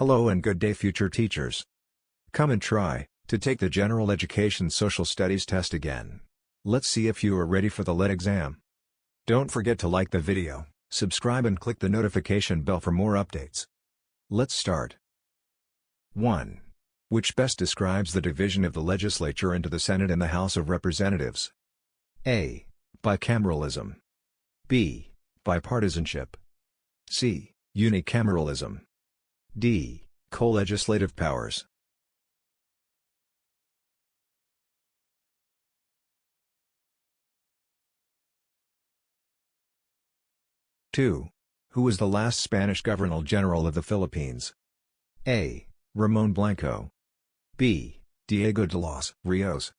Hello and good day future teachers. Come and try to take the General Education Social Studies test again. Let's see if you are ready for the LET exam. Don't forget to like the video, subscribe and click the notification bell for more updates. Let's start. 1. Which best describes the division of the legislature into the Senate and the House of Representatives? A. Bicameralism. B. Bipartisanship. C. Unicameralism. D. Co-legislative powers. Two. Who was the last Spanish Governor-General of the Philippines? A. Ramon Blanco. B. Diego de los Rios.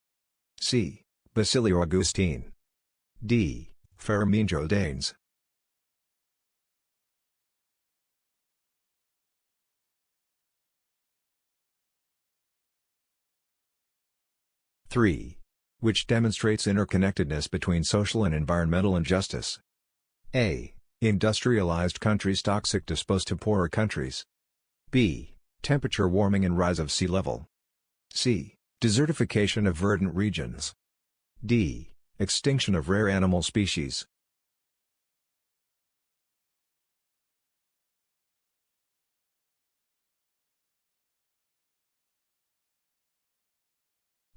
C. Basilio Agustin. D. Fermín Danes. Three. Which demonstrates interconnectedness between social and environmental injustice? A. Industrialized countries toxic disposed to poorer countries. B. Temperature warming and rise of sea level. C. Desertification of verdant regions. D. Extinction of rare animal species.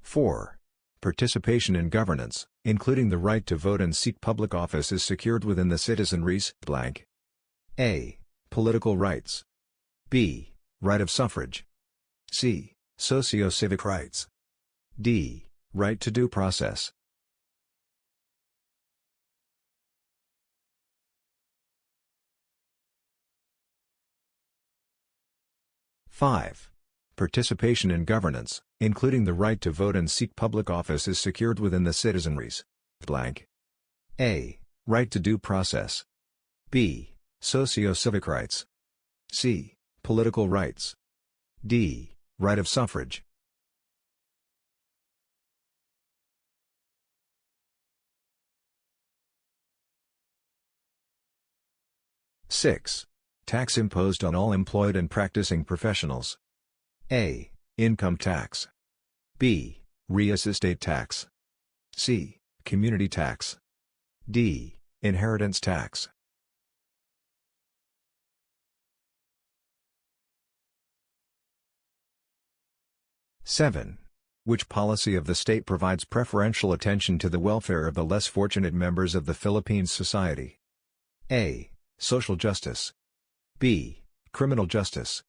Four. Participation in governance, including the right to vote and seek public office, is secured within the citizenry's blank. A. Political rights. B. Right of suffrage. C. Socio-civic rights. D. Right to due process. Five. Participation in governance, including the right to vote and seek public office, is secured within the citizenry's blank. A. Right to due process. B. Socio-civic rights. C. Political rights. D. Right of suffrage. Six. Tax imposed on all employed and practicing professionals. A. Income tax. B. Real estate tax. C. Community tax. D. Inheritance tax. Seven. Which policy of the state provides preferential attention to the welfare of the less fortunate members of the Philippines society? A. Social justice. B. Criminal justice.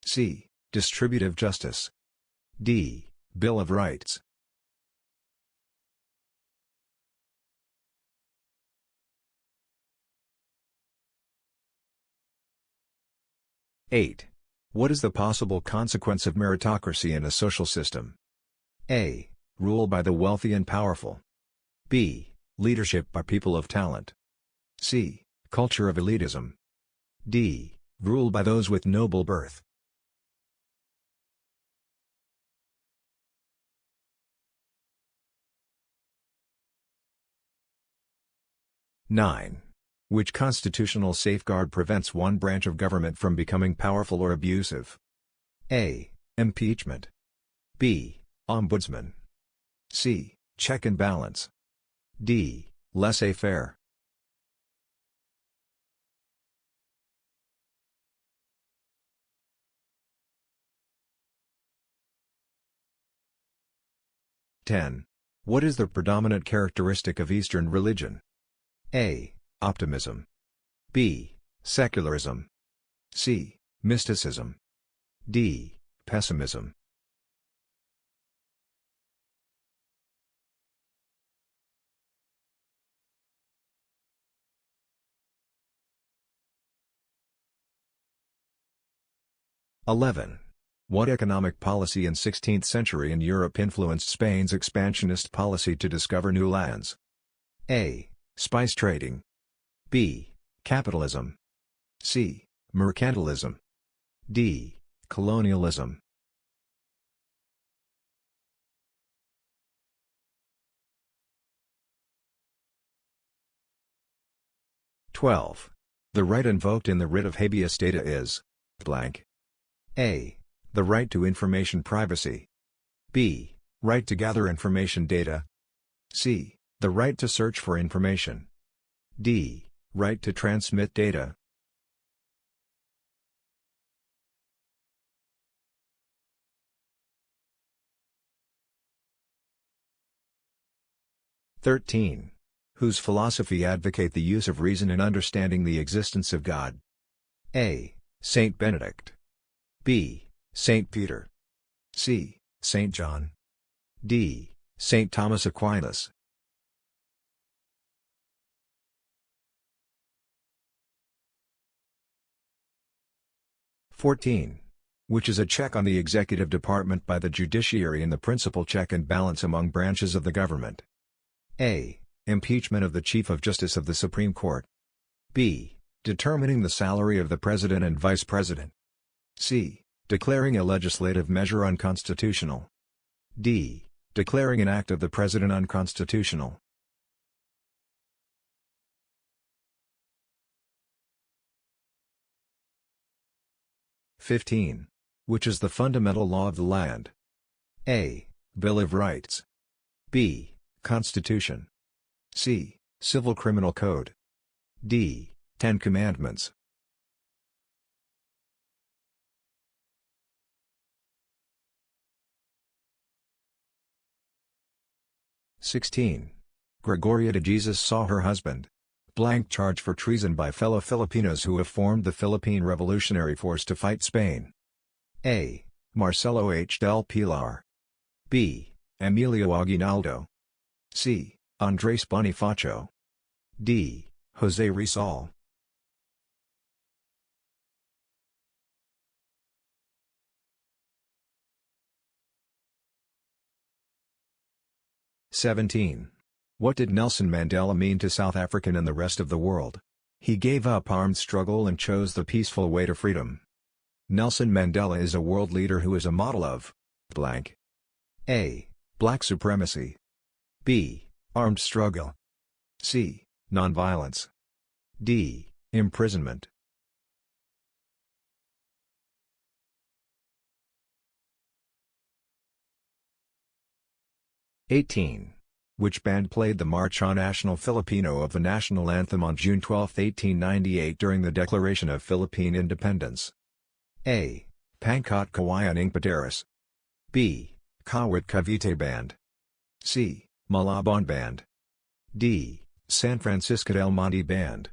C. Distributive justice. D. Bill of Rights. Eight. What is the possible consequence of meritocracy in a social system? A. Rule by the wealthy and powerful. B. Leadership by people of talent. C. Culture of elitism. D. Rule by those with noble birth. Nine. Which constitutional safeguard prevents one branch of government from becoming powerful or abusive? A. Impeachment. B. Ombudsman. C. Check and balance. D. Laissez-faire. Ten. What is the predominant characteristic of Eastern religion? A. Optimism. B. Secularism. C. Mysticism. D. Pessimism. (11) What economic policy in 16th century in Europe influenced Spain's expansionist policy to discover new lands? A. Spice trading. B. Capitalism. C. Mercantilism. D. Colonialism. (12) The right invoked in the writ of habeas data is blank. A. The right to information privacy. B. Right to gather information data. C. The right to search for information. D. Right to transmit data. (13) Whose philosophy advocate the use of reason in understanding the existence of God? A. Saint Benedict. B. Saint Peter. C. Saint John. D. Saint Thomas Aquinas. (14) Which is a check on the executive department by the judiciary and the principal check and balance among branches of the government? A. Impeachment of the Chief of Justice of the Supreme Court. B. Determining the salary of the President and Vice President. C. Declaring a legislative measure unconstitutional. D. Declaring an act of the President unconstitutional. (15) Which is the fundamental law of the land? A. Bill of Rights. B. Constitution. C. Civil Criminal Code. D. Ten Commandments. (16) Gregoria de Jesus saw her husband blank charged for treason by fellow Filipinos who have formed the Philippine Revolutionary Force to fight Spain. A. Marcelo H. del Pilar. B. Emilio Aguinaldo. C. Andres Bonifacio. D. Jose Rizal. (17) What did Nelson Mandela mean to South African and the rest of the world? He gave up armed struggle and chose the peaceful way to freedom. Nelson Mandela is a world leader who is a model of blank. A. Black supremacy. B. Armed struggle. C. Nonviolence. D. Imprisonment. (18) Which band played the Marcha Nacional Filipino of the national anthem on June 12, 1898 during the Declaration of Philippine Independence? A. Pangkat Kawayan ng Pateros. B. Kawit Cavite Band. C. Malabon Band. D. San Francisco del Monte Band.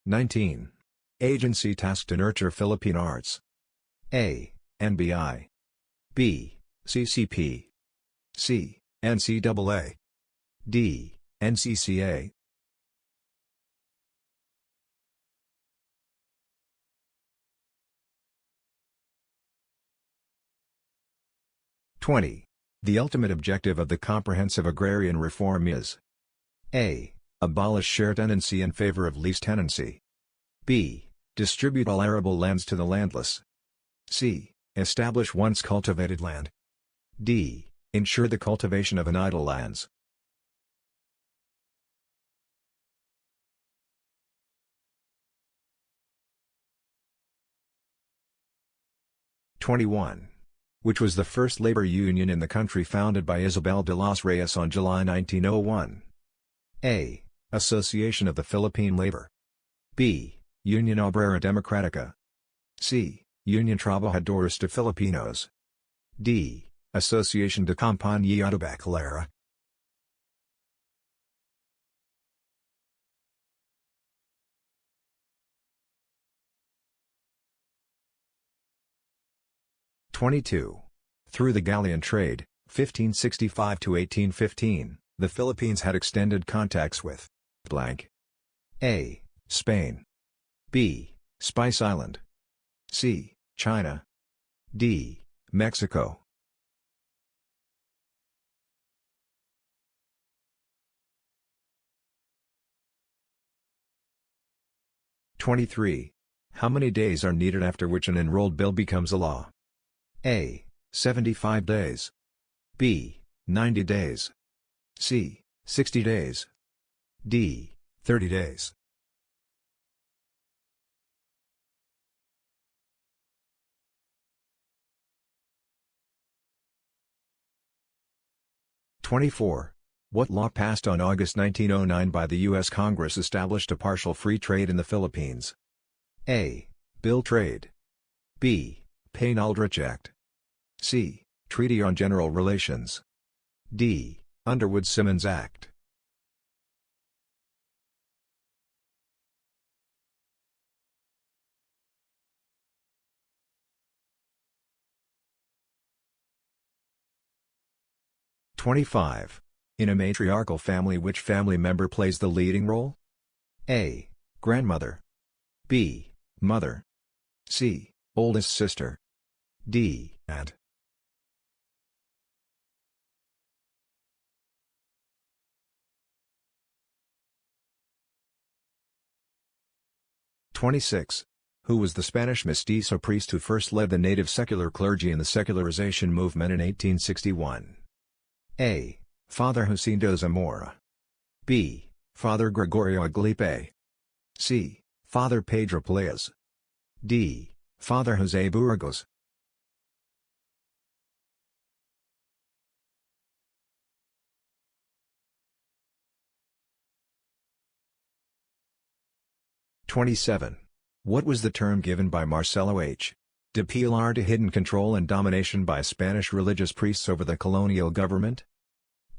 (19) Agency tasked to nurture Philippine arts. A. NBI. B. CCP. C. NCAA. D. NCCA. (20) The ultimate objective of the comprehensive agrarian reform is A. Abolish share tenancy in favor of lease tenancy. B. Distribute all arable lands to the landless. C. Establish once cultivated land. D. Ensure the cultivation of idle lands. (21) Which was the first labor union in the country founded by Isabel de los Reyes on July 1901? A. Association of the Philippine Labor. B. Union Obrera Democratica. C. Union Trabajadores de Filipinos. D. Asociación de Compañía Tabacalera. (22) Through the galleon trade, 1565 to 1815, the Philippines had extended contacts with blank. A. Spain. B. Spice Island. C. China. D. Mexico. (23) How many days are needed after which an enrolled bill becomes a law? A. 75 days. B. 90 days. C. 60 days. D. 30 days. (24) What law passed on August 1909 by the U.S. Congress established a partial free trade in the Philippines? A. Bill Trade. B. Payne-Aldrich Act. C. Treaty on General Relations. D. Underwood-Simmons Act. (25) In a matriarchal family, which family member plays the leading role? A. Grandmother. B. Mother. C. Oldest sister. D. Aunt. (26) Who was the Spanish mestizo priest who first led the native secular clergy in the secularization movement in 1861? A. Father Jacinto Zamora. B. Father Gregorio Aglipe. C. Father Pedro Pelaez. D. Father Jose Burgos. (27) What was the term given by Marcelo H. de Pilar to hidden control and domination by Spanish religious priests over the colonial government?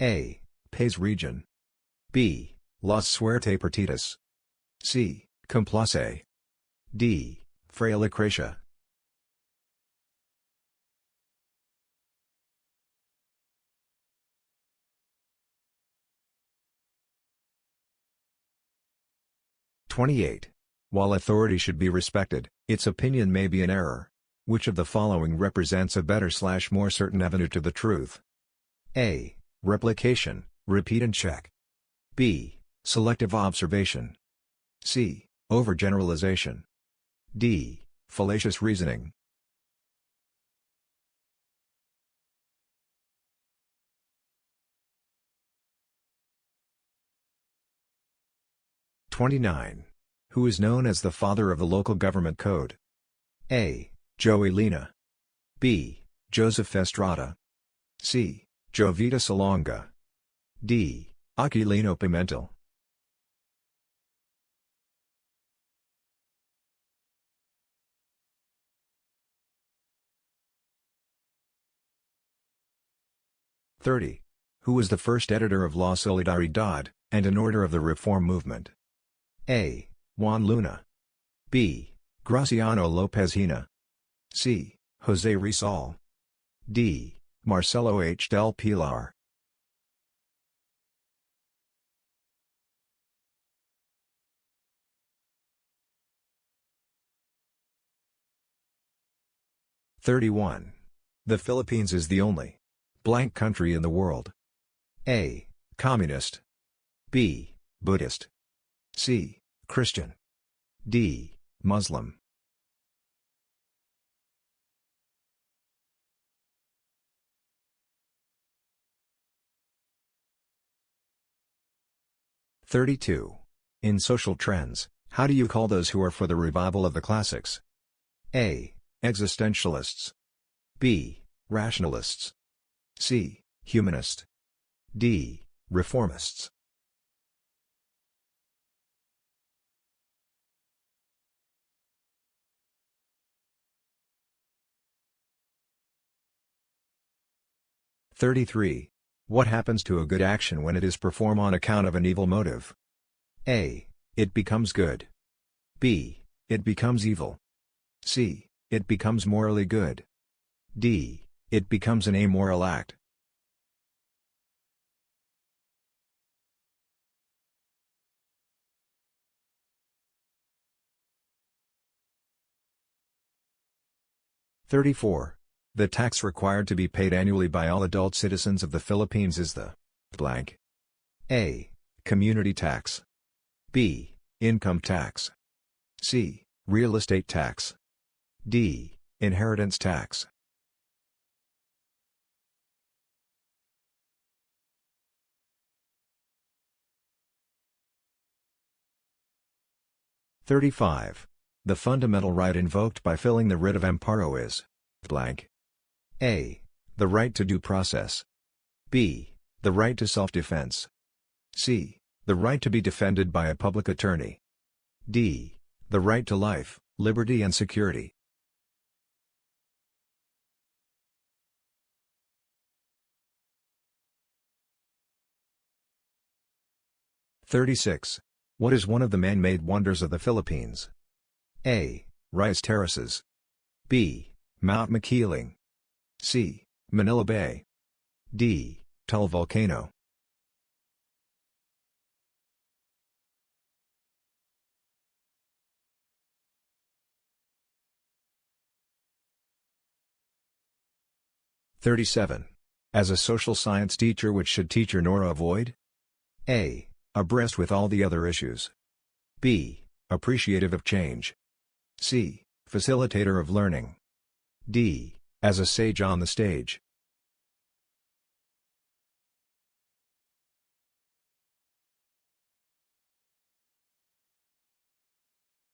A. Paz Region. B. Las Suerte Partidas. C. Complace. D. Freilacracia. (28) While authority should be respected, its opinion may be in error. Which of the following represents a better/more certain avenue to the truth? A. Replication, repeat and check. B. Selective observation. C. Overgeneralization. D. Fallacious reasoning. (29) Who is known as the father of the local government code? A. Joey Lina. B. Joseph Estrada. C. Jovita Salonga. D. Aquilino Pimentel. (30) Who was the first editor of La Solidaridad, and an order of the Reform Movement? A. Juan Luna. B. Graciano Lopez Hina. C. Jose Rizal. D. Marcelo H. del Pilar. (31) The Philippines is the only blank country in the world. A. Communist. B. Buddhist. C. Christian. D. Muslim. (32) In social trends, how do you call those who are for the revival of the classics? A. Existentialists. B. Rationalists. C. Humanist. D. Reformists. (33) What happens to a good action when it is performed on account of an evil motive? A. It becomes good. B. It becomes evil. C. It becomes morally good. D. It becomes an amoral act. (34) The tax required to be paid annually by all adult citizens of the Philippines is the blank. A. Community tax. B. Income tax. C. Real estate tax. D. Inheritance tax. 35. The fundamental right invoked by filling the writ of amparo is blank. A. The right to due process. B. The right to self-defense. C. The right to be defended by a public attorney. D. The right to life, liberty and security. (36) What is one of the man-made wonders of the Philippines? A. Rice terraces. B. Mount Makiling. C. Manila Bay. D. Tull Volcano. (37) As a social science teacher, which should teacher Nora avoid? A. Abreast with all the other issues. B. Appreciative of change. C. Facilitator of learning. D. As a sage on the stage.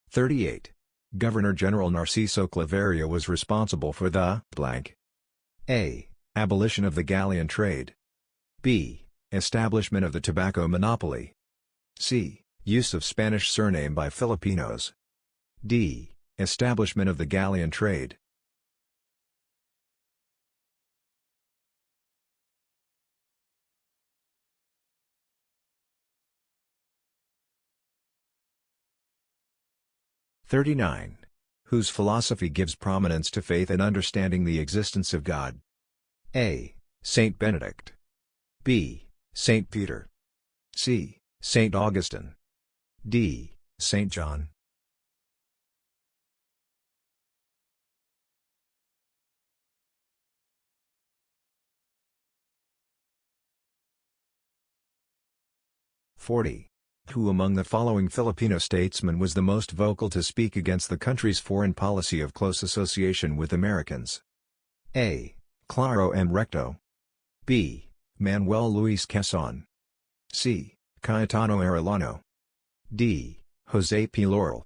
(38) Governor-General Narciso Claveria was responsible for the blank. A. Abolition of the galleon trade. B. Establishment of the tobacco monopoly. C. Use of Spanish surname by Filipinos. D. Establishment of the galleon trade. (39) Whose philosophy gives prominence to faith and understanding the existence of God? A. Saint Benedict. B. Saint Peter. C. Saint Augustine. D. Saint John. (40) Who among the following Filipino statesmen was the most vocal to speak against the country's foreign policy of close association with Americans? A. Claro M. Recto. B. Manuel Luis Quezon. C. Cayetano Arellano. D. Jose P. Laurel.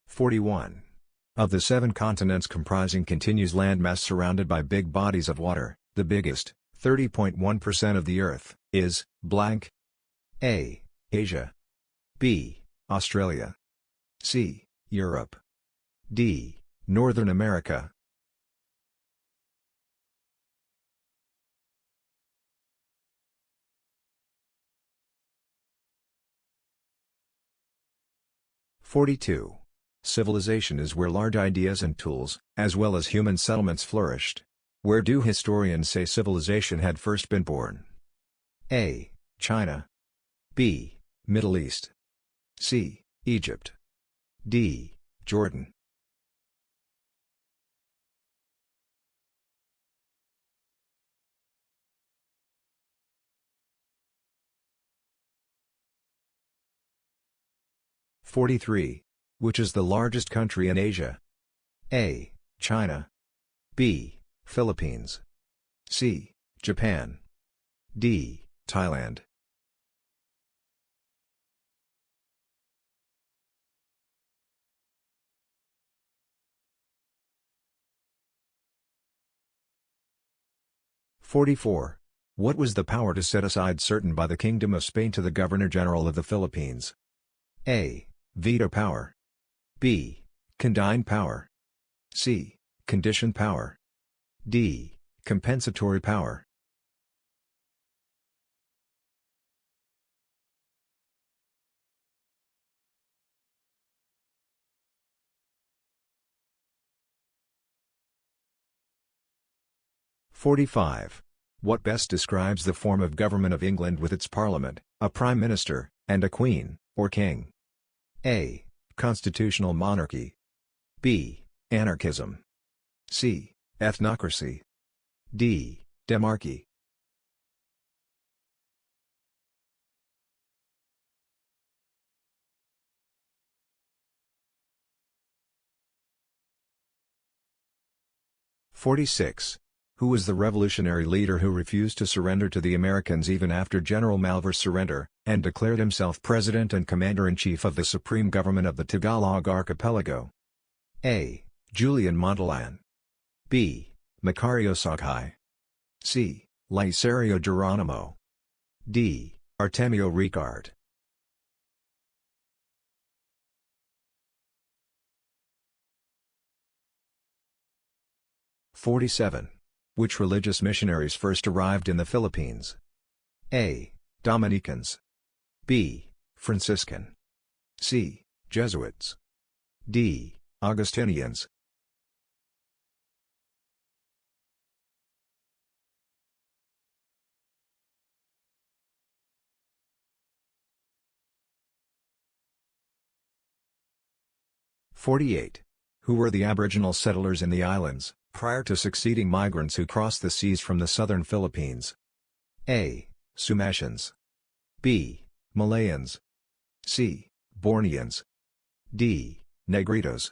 (41) Of the 7 continents comprising continuous landmass surrounded by big bodies of water, the biggest, 30.1% of the Earth, is blank. A. Asia. B. Australia. C. Europe. D. Northern America. (42) Civilization is where large ideas and tools, as well as human settlements flourished. Where do historians say civilization had first been born? A. China. B. Middle East. C. Egypt. D. Jordan. (43) Which is the largest country in Asia? A. China. B. Philippines. C. Japan. D. Thailand. (44) What was the power to set aside certain by the Kingdom of Spain to the Governor-General of the Philippines? A. Veto power. B. Condign power. C. Condition power. D. Compensatory power. (45) What best describes the form of government of England with its parliament, a prime minister, and a queen, or king? A. Constitutional monarchy. B. Anarchism. C. Ethnocracy. D. Demarchy. 46. Who was the revolutionary leader who refused to surrender to the Americans even after General Malvar's surrender, and declared himself president and commander-in-chief of the supreme government of the Tagalog archipelago? A. Julian Montalan. B. Macario Saghay. C. Licerio Geronimo. D. Artemio Ricard. (47) Which religious missionaries first arrived in the Philippines? A. Dominicans. B. Franciscan. C. Jesuits. D. Augustinians. (48) Who were the Aboriginal settlers in the islands, prior to succeeding migrants who crossed the seas from the southern Philippines? A. Sumatians. B. Malayans. C. Borneans. D. Negritos.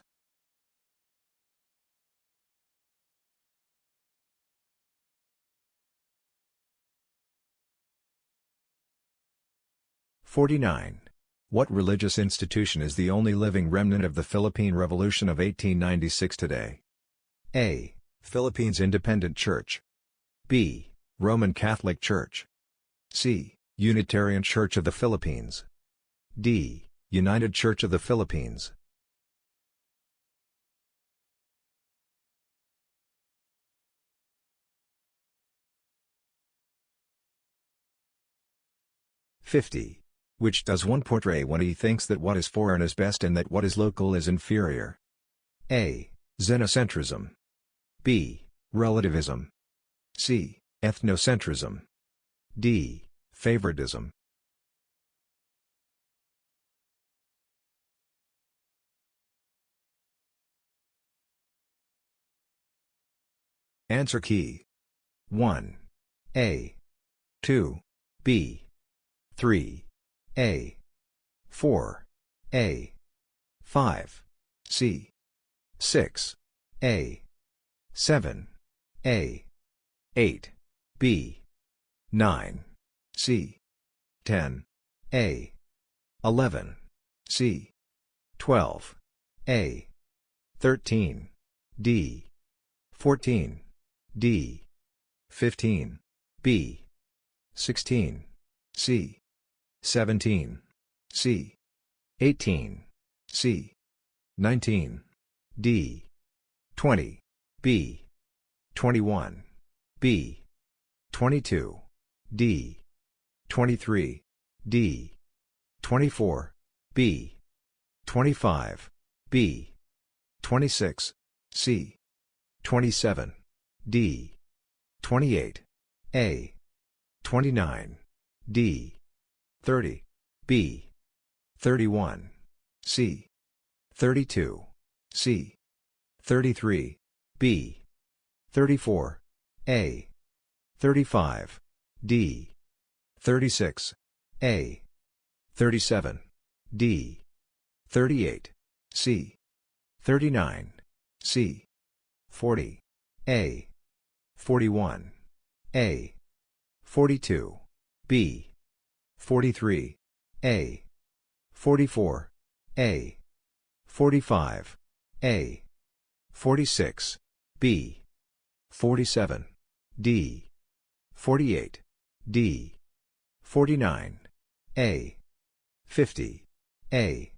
(49) What religious institution is the only living remnant of the Philippine Revolution of 1896 today? A. Philippines Independent Church. B. Roman Catholic Church. C. Unitarian Church of the Philippines. D. United Church of the Philippines. (50) Which does one portray when he thinks that what is foreign is best and that what is local is inferior? A. Xenocentrism. B. Relativism. C. Ethnocentrism. D. Favoritism. Answer key. 1. A. 2. B. 3. A. 4. A. 5. C. 6. A. 7. A. 8. B. 9. C. 10. A. 11. C. 12. A. 13. D. 14. D. 15. B. 16. C. 17. C. 18. C. 19. D. 20. B. 21. B. 22. D. 23. D. 24. B. 25. B. 26. C. 27. D. 28. A. 29. D. 30. B. 31. C. 32. C. 33. B. 34. A. 35. D. 36. A. 37. D. 38. C. 39. C. 40. A. 41. A. 42. B. 43. A. 44. A. 45. A. 46. B. 47. D. 48. D. 49. A. 50. A.